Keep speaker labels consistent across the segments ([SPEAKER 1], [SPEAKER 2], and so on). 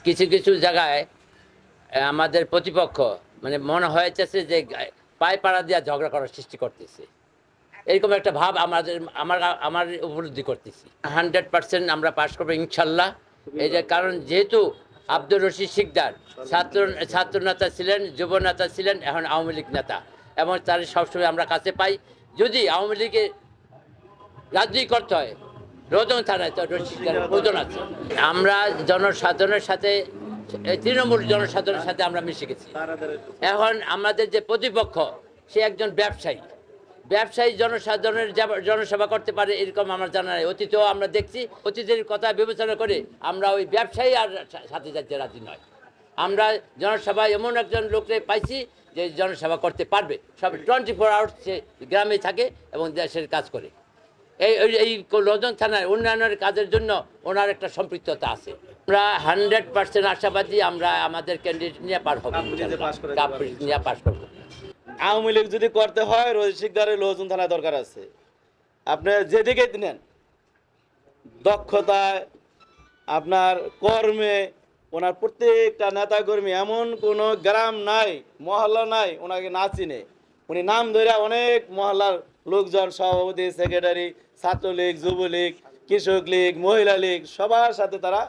[SPEAKER 1] কিছু কিছু জায়গায় আমাদের প্রতিপক্ষ মানে মনে হয়েছে যে পায়ে পাড়া দিয়ে ঝগড়া করার সৃষ্টি করতেছে, এরকম একটা ভাব আমাদের আমার উপলব্ধি করতেছি। 100% আমরা পাশ করবো ইনশাল্লাহ। এই যে কারণ যেহেতু আব্দুর রশিদ সিকদার ছাত্র নেতা ছিলেন, যুব নেতা ছিলেন, এখন আওয়ামী লীগ নেতা, এবং তার সবসময় আমরা কাছে পাই। যদি আওয়ামী লীগের রাজনীতি করতে হয় রোজন থানায় তো রশিদ সিকদারের প্রয়োজন আছে। আমরা জনসাধারণের সাথে, তৃণমূল জনসাধারণের সাথে আমরা মিশে গেছি। এখন আমাদের যে প্রতিপক্ষ সে একজন ব্যবসায়ী জনসাধারণের জনসেবা করতে পারে এরকম আমার জানা নাই। অতীতেও আমরা দেখছি, অতীতের কথা বিবেচনা করে আমরা ওই ব্যবসায়ী আর সাথে যাতে রাজি নয়। আমরা জনসভা এমন একজন লোককে পাইছি যে জনসেবা করতে পারবে, সব 24 আওয়ার্স সে গ্রামে থাকে এবং দেশের কাজ করে। এই রোজন থানার উন্নয়নের কাজের জন্য ওনার একটা সম্পৃক্ততা আছে। আমরা 100% আশাবাদী আমরা আমাদের ক্যান্ডিডেট নিয়ে পার হবো, নিয়ে পাস করবো।
[SPEAKER 2] আওয়ামী লীগ যদি করতে হয় রশিদ সিকদারের লোহজন থানায় দরকার আছে। আপনি যেদিকে নেন, দক্ষতায়, আপনার কর্মে, ওনার প্রত্যেকটা নেতা কর্মী এমন কোনো গ্রাম নাই, মহল্লা নাই ওনাকে না চিনে। উনি নাম ধরে অনেক মহল্লার লোকজন, সভাপতি, সেক্রেটারি, ছাত্রলীগ, যুবলীগ, কৃষক লীগ, মহিলা লীগ, সবার সাথে তারা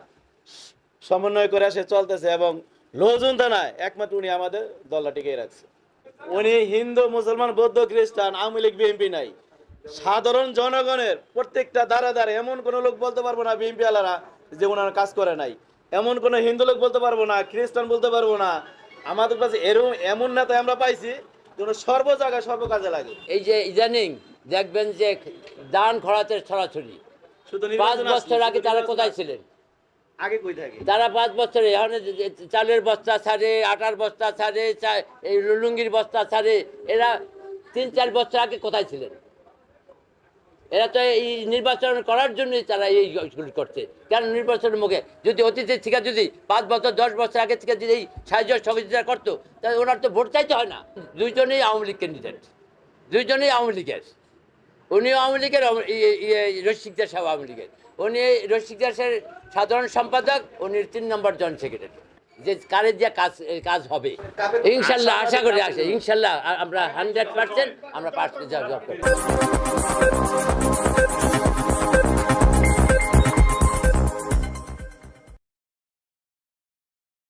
[SPEAKER 2] সমন্বয় করে সে চলতেছে। এবং লোহজন থানায় একমাত্র উনি আমাদের দলটা টিকিয়ে রাখছে। উনি হিন্দু, মুসলমান, বৌদ্ধ, খ্রিস্টান, আওয়ামী লীগ, বিএনপি নাই, সাধারণ জনগণের প্রত্যেকটা দ্বারা এমন কোনো লোক বলতে পারবো না বিএনপি আলারা যে ওনার কাজ করে নাই। এমন কোনো হিন্দু লোক বলতে পারবো না, খ্রিস্টান বলতে পারবো না। আমাদের কাছে এমন নেতা আমরা পাইছি যেন সর্ব জায়গায় সর্ব কাজে লাগে।
[SPEAKER 1] এই যে ইদানিং দেখবেন যে দান খরাতে ছড়াছড়ি, 5 বছর আগে তারা কোথায় ছিলেন?
[SPEAKER 2] আগে কই থাকে
[SPEAKER 1] তারা 5 বছরে এখানে চালের বস্তা ছাড়ে, আটার বস্তা ছাড়ে, এই লুঙ্গির বস্তা ছাড়ে, এরা 3-4 বছর আগে কোথায় ছিলেন? এরা তো এই নির্বাচন করার জন্যই তারা এইগুলি করছে। কেন নির্বাচনের মুখে যদি অতীতের থেকে যদি 5 বছর 10 বছর আগে থেকে যদি এই সাহায্য সহযোগিতা করতো তাহলে ওনার তো ভোট চাইতে হয় না। দুইজনেই আওয়ামী লীগ ক্যান্ডিডেট, দুইজনেই আওয়ামী লীগের। উনিও আওয়ামী লীগের, রশিদ সিকদার সাহেব আওয়ামী লীগের। উনি রশিদ সিকদার সাহেবের সাধারণ সম্পাদক, উনি 3 নম্বর জয়েন্ট সেক্রেটারি। যে কারের যে কাজ হবে ইনশাল্লাহ, আশা করি আসে ইনশাল্লাহ আমরা 100% আমরা পাস জব করব।